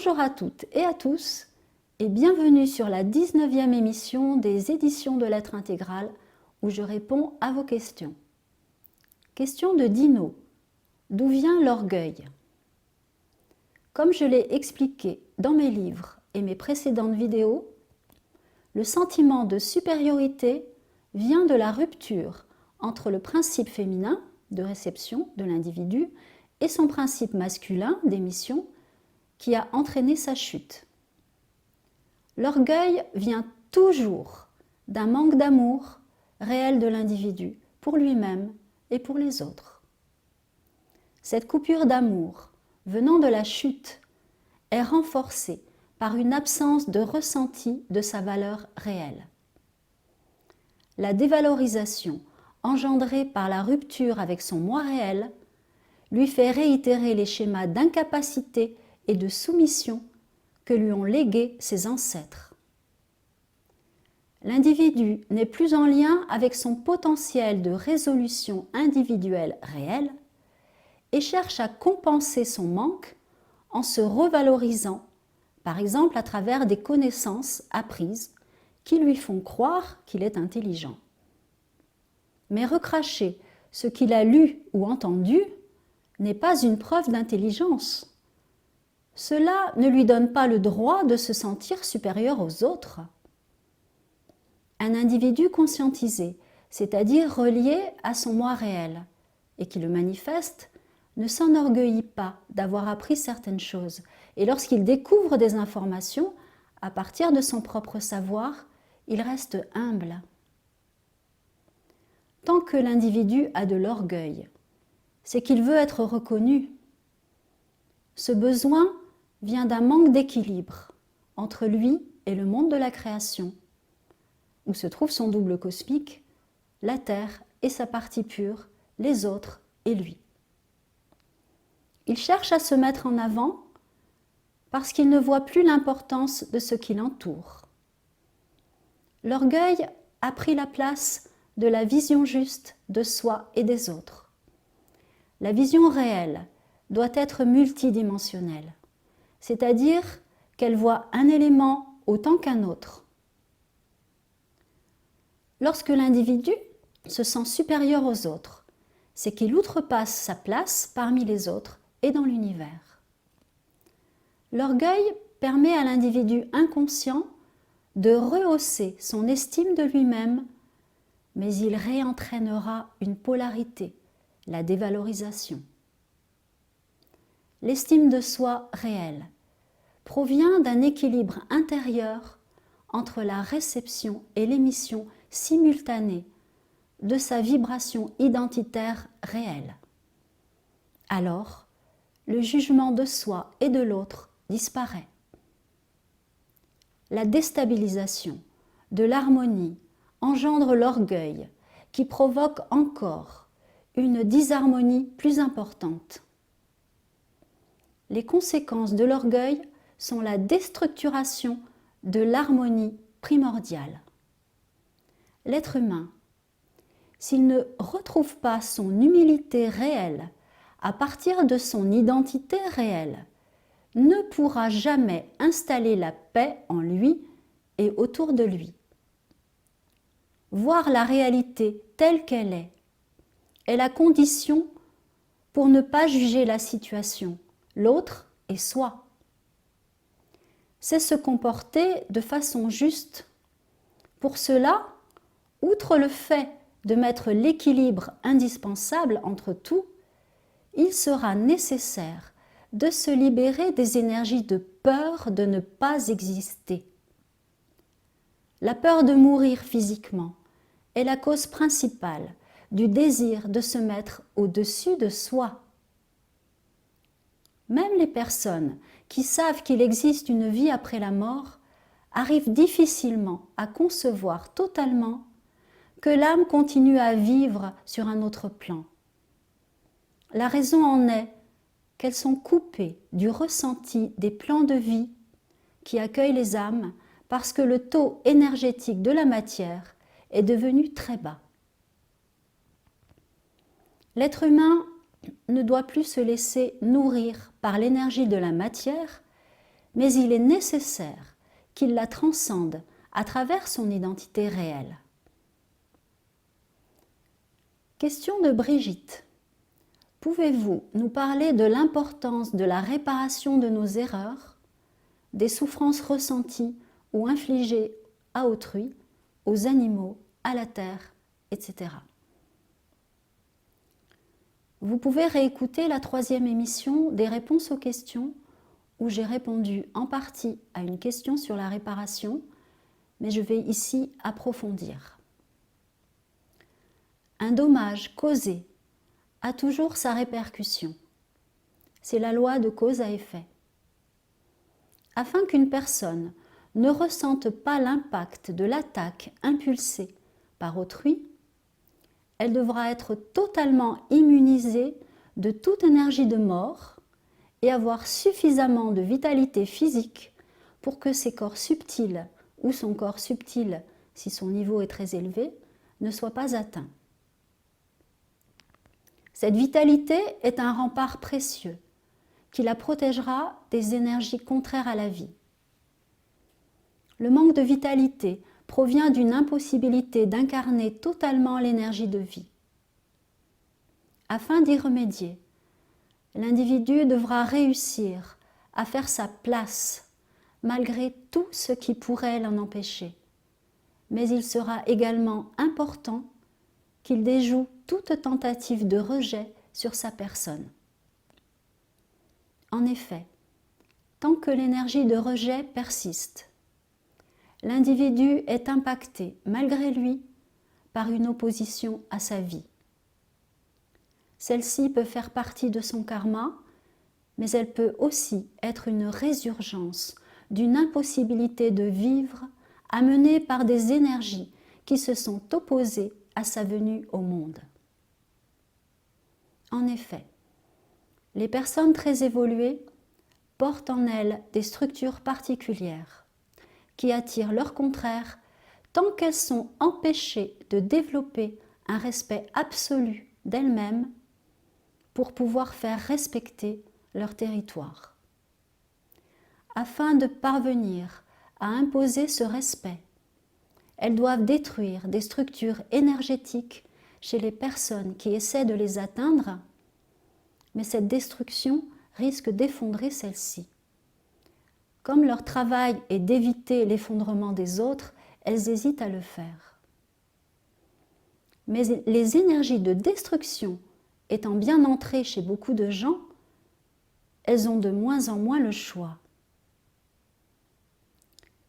Bonjour à toutes et à tous et bienvenue sur la 19e émission des éditions de Lettres intégrales où je réponds à vos questions. Question de Dino. D'où vient l'orgueil? Comme je l'ai expliqué dans mes livres et mes précédentes vidéos, le sentiment de supériorité vient de la rupture entre le principe féminin de réception de l'individu et son principe masculin d'émission qui a entraîné sa chute. L'orgueil vient toujours d'un manque d'amour réel de l'individu pour lui-même et pour les autres. Cette coupure d'amour venant de la chute est renforcée par une absence de ressenti de sa valeur réelle. La dévalorisation engendrée par la rupture avec son moi réel lui fait réitérer les schémas d'incapacité et de soumission que lui ont légués ses ancêtres. L'individu n'est plus en lien avec son potentiel de résolution individuelle réelle et cherche à compenser son manque en se revalorisant, par exemple à travers des connaissances apprises qui lui font croire qu'il est intelligent. Mais recracher ce qu'il a lu ou entendu n'est pas une preuve d'intelligence. Cela ne lui donne pas le droit de se sentir supérieur aux autres. Un individu conscientisé, c'est-à-dire relié à son moi réel, et qui le manifeste, ne s'enorgueillit pas d'avoir appris certaines choses. Et lorsqu'il découvre des informations, à partir de son propre savoir, il reste humble. Tant que l'individu a de l'orgueil, c'est qu'il veut être reconnu. Ce besoin vient d'un manque d'équilibre entre lui et le monde de la création, où se trouve son double cosmique, la Terre et sa partie pure, les autres et lui. Il cherche à se mettre en avant parce qu'il ne voit plus l'importance de ce qui l'entoure. L'orgueil a pris la place de la vision juste de soi et des autres. La vision réelle doit être multidimensionnelle, c'est-à-dire qu'elle voit un élément autant qu'un autre. Lorsque l'individu se sent supérieur aux autres, c'est qu'il outrepasse sa place parmi les autres et dans l'univers. L'orgueil permet à l'individu inconscient de rehausser son estime de lui-même, mais il réentraînera une polarité, la dévalorisation. L'estime de soi réelle provient d'un équilibre intérieur entre la réception et l'émission simultanée de sa vibration identitaire réelle. Alors, le jugement de soi et de l'autre disparaît. La déstabilisation de l'harmonie engendre l'orgueil qui provoque encore une disharmonie plus importante. Les conséquences de l'orgueil sont la déstructuration de l'harmonie primordiale. L'être humain, s'il ne retrouve pas son humilité réelle à partir de son identité réelle, ne pourra jamais installer la paix en lui et autour de lui. Voir la réalité telle qu'elle est la condition pour ne pas juger la situation, l'autre et soi. C'est se comporter de façon juste. Pour cela, outre le fait de mettre l'équilibre indispensable entre tout, il sera nécessaire de se libérer des énergies de peur de ne pas exister. La peur de mourir physiquement est la cause principale du désir de se mettre au-dessus de soi. Même les personnes qui savent qu'il existe une vie après la mort arrivent difficilement à concevoir totalement que l'âme continue à vivre sur un autre plan. La raison en est qu'elles sont coupées du ressenti des plans de vie qui accueillent les âmes parce que le taux énergétique de la matière est devenu très bas. L'être humain ne doit plus se laisser nourrir par l'énergie de la matière, mais il est nécessaire qu'il la transcende à travers son identité réelle. Question de Brigitte. Pouvez-vous nous parler de l'importance de la réparation de nos erreurs, des souffrances ressenties ou infligées à autrui, aux animaux, à la terre, etc. Vous pouvez réécouter la 3e émission des réponses aux questions où j'ai répondu en partie à une question sur la réparation, mais je vais ici approfondir. Un dommage causé a toujours sa répercussion. C'est la loi de cause à effet. Afin qu'une personne ne ressente pas l'impact de l'attaque impulsée par autrui, elle devra être totalement immunisée de toute énergie de mort et avoir suffisamment de vitalité physique pour que ses corps subtils ou son corps subtil, si son niveau est très élevé, ne soit pas atteint. Cette vitalité est un rempart précieux qui la protégera des énergies contraires à la vie. Le manque de vitalité provient d'une impossibilité d'incarner totalement l'énergie de vie. Afin d'y remédier, l'individu devra réussir à faire sa place malgré tout ce qui pourrait l'en empêcher. Mais il sera également important qu'il déjoue toute tentative de rejet sur sa personne. En effet, tant que l'énergie de rejet persiste, l'individu est impacté, malgré lui, par une opposition à sa vie. Celle-ci peut faire partie de son karma, mais elle peut aussi être une résurgence d'une impossibilité de vivre amenée par des énergies qui se sont opposées à sa venue au monde. En effet, les personnes très évoluées portent en elles des structures particulières qui attirent leur contraire tant qu'elles sont empêchées de développer un respect absolu d'elles-mêmes pour pouvoir faire respecter leur territoire. Afin de parvenir à imposer ce respect, elles doivent détruire des structures énergétiques chez les personnes qui essaient de les atteindre, mais cette destruction risque d'effondrer celles-ci. Comme leur travail est d'éviter l'effondrement des autres, elles hésitent à le faire. Mais les énergies de destruction étant bien entrées chez beaucoup de gens, elles ont de moins en moins le choix.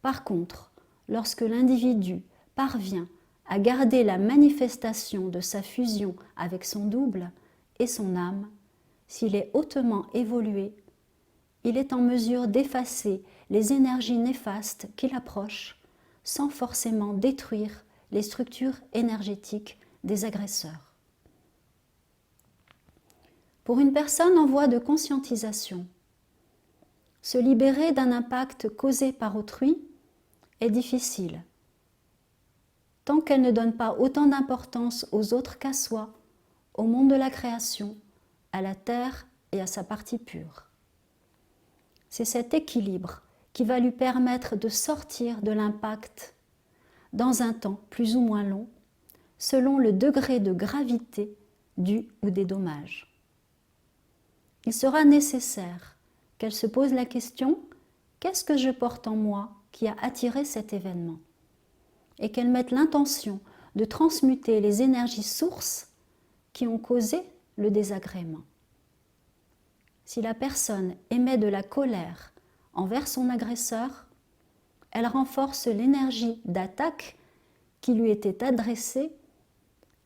Par contre, lorsque l'individu parvient à garder la manifestation de sa fusion avec son double et son âme, s'il est hautement évolué, il est en mesure d'effacer les énergies néfastes qui l'approchent sans forcément détruire les structures énergétiques des agresseurs. Pour une personne en voie de conscientisation, se libérer d'un impact causé par autrui est difficile, tant qu'elle ne donne pas autant d'importance aux autres qu'à soi, au monde de la création, à la terre et à sa partie pure. C'est cet équilibre qui va lui permettre de sortir de l'impact dans un temps plus ou moins long, selon le degré de gravité du ou des dommages. Il sera nécessaire qu'elle se pose la question « Qu'est-ce que je porte en moi qui a attiré cet événement ?» et qu'elle mette l'intention de transmuter les énergies sources qui ont causé le désagrément. Si la personne émet de la colère envers son agresseur, elle renforce l'énergie d'attaque qui lui était adressée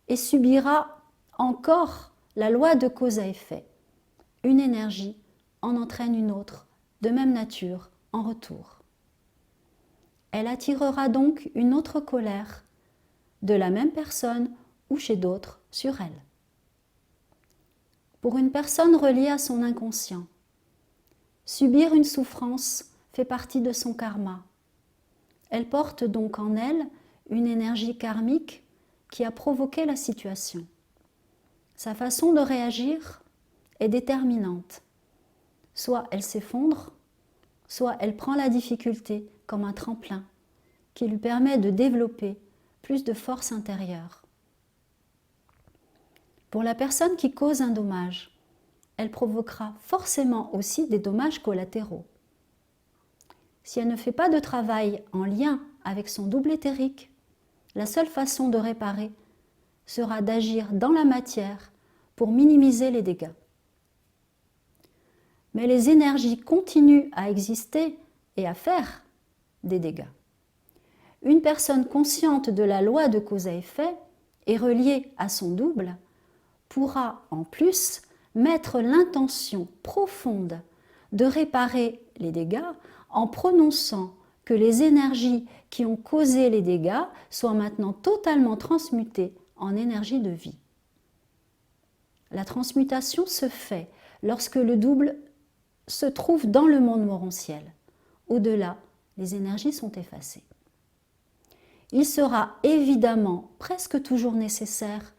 et subira encore la loi de cause à effet. Une énergie en entraîne une autre, de même nature, en retour. Elle attirera donc une autre colère de la même personne ou chez d'autres sur elle. Pour une personne reliée à son inconscient, subir une souffrance fait partie de son karma. Elle porte donc en elle une énergie karmique qui a provoqué la situation. Sa façon de réagir est déterminante. Soit elle s'effondre, soit elle prend la difficulté comme un tremplin qui lui permet de développer plus de force intérieure. Pour la personne qui cause un dommage, elle provoquera forcément aussi des dommages collatéraux. Si elle ne fait pas de travail en lien avec son double éthérique, la seule façon de réparer sera d'agir dans la matière pour minimiser les dégâts. Mais les énergies continuent à exister et à faire des dégâts. Une personne consciente de la loi de cause à effet et reliée à son double pourra en plus mettre l'intention profonde de réparer les dégâts en prononçant que les énergies qui ont causé les dégâts soient maintenant totalement transmutées en énergie de vie. La transmutation se fait lorsque le double se trouve dans le monde morontiel. Au-delà, les énergies sont effacées. Il sera évidemment presque toujours nécessaire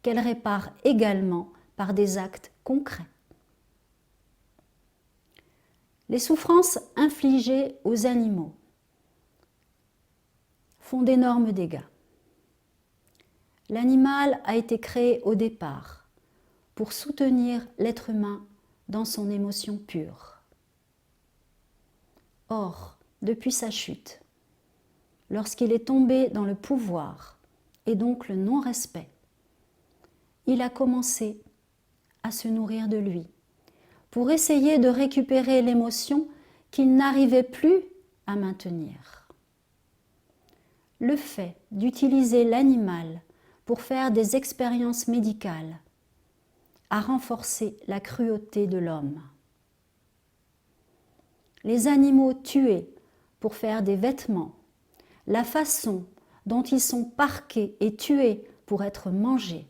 qu'elle répare également par des actes concrets. Les souffrances infligées aux animaux font d'énormes dégâts. L'animal a été créé au départ pour soutenir l'être humain dans son émotion pure. Or, depuis sa chute, lorsqu'il est tombé dans le pouvoir et donc le non-respect, il a commencé à se nourrir de lui pour essayer de récupérer l'émotion qu'il n'arrivait plus à maintenir. Le fait d'utiliser l'animal pour faire des expériences médicales a renforcé la cruauté de l'homme. Les animaux tués pour faire des vêtements, la façon dont ils sont parqués et tués pour être mangés,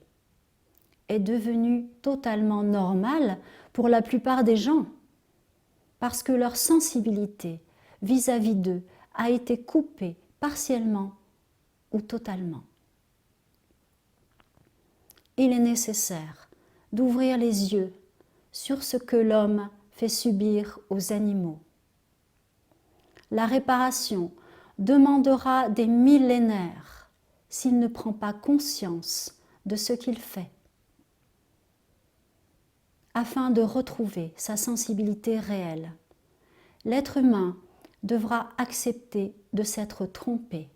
est devenue totalement normale pour la plupart des gens, parce que leur sensibilité vis-à-vis d'eux a été coupée partiellement ou totalement. Il est nécessaire d'ouvrir les yeux sur ce que l'homme fait subir aux animaux. La réparation demandera des millénaires s'il ne prend pas conscience de ce qu'il fait, afin de retrouver sa sensibilité réelle. L'être humain devra accepter de s'être trompé,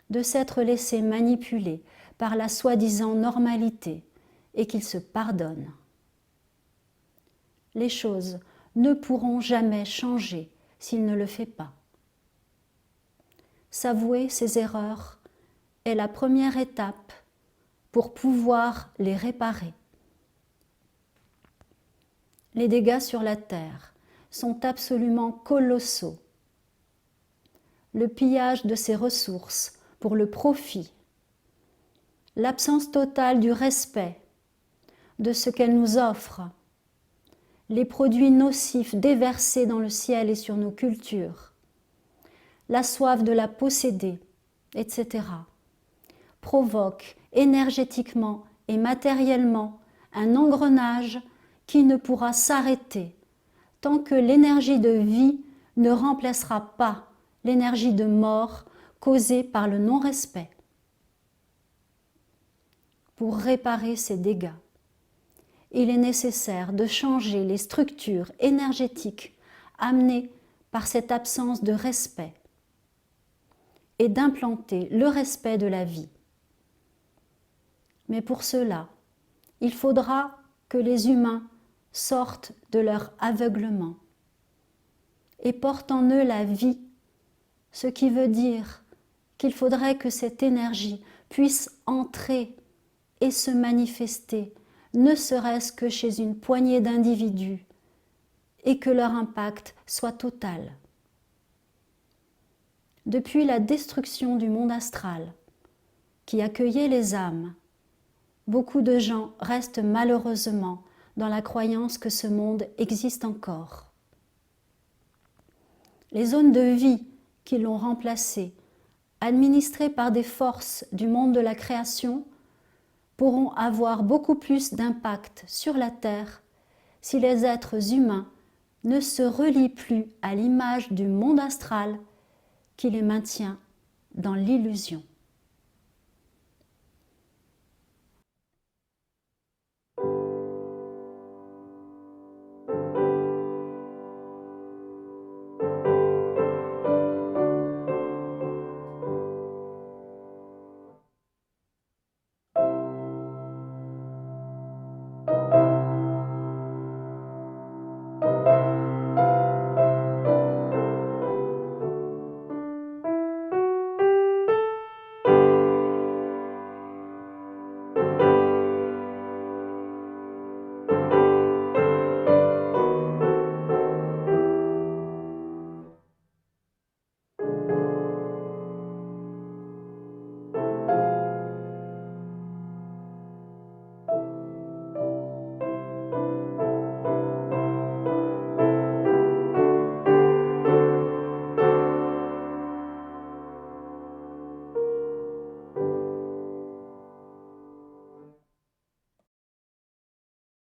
de s'être laissé manipuler par la soi-disant normalité et qu'il se pardonne. Les choses ne pourront jamais changer s'il ne le fait pas. S'avouer ses erreurs est la première étape pour pouvoir les réparer. Les dégâts sur la terre sont absolument colossaux. Le pillage de ses ressources pour le profit, l'absence totale du respect de ce qu'elle nous offre, les produits nocifs déversés dans le ciel et sur nos cultures, la soif de la posséder, etc., provoquent énergétiquement et matériellement un engrenage qui ne pourra s'arrêter tant que l'énergie de vie ne remplacera pas l'énergie de mort causée par le non-respect. Pour réparer ces dégâts, il est nécessaire de changer les structures énergétiques amenées par cette absence de respect et d'implanter le respect de la vie. Mais pour cela, il faudra que les humains sortent de leur aveuglement et portent en eux la vie, ce qui veut dire qu'il faudrait que cette énergie puisse entrer et se manifester, ne serait-ce que chez une poignée d'individus, et que leur impact soit total. Depuis la destruction du monde astral, qui accueillait les âmes, beaucoup de gens restent malheureusement dans la croyance que ce monde existe encore. Les zones de vie qui l'ont remplacé, administrées par des forces du monde de la création, pourront avoir beaucoup plus d'impact sur la Terre si les êtres humains ne se relient plus à l'image du monde astral qui les maintient dans l'illusion.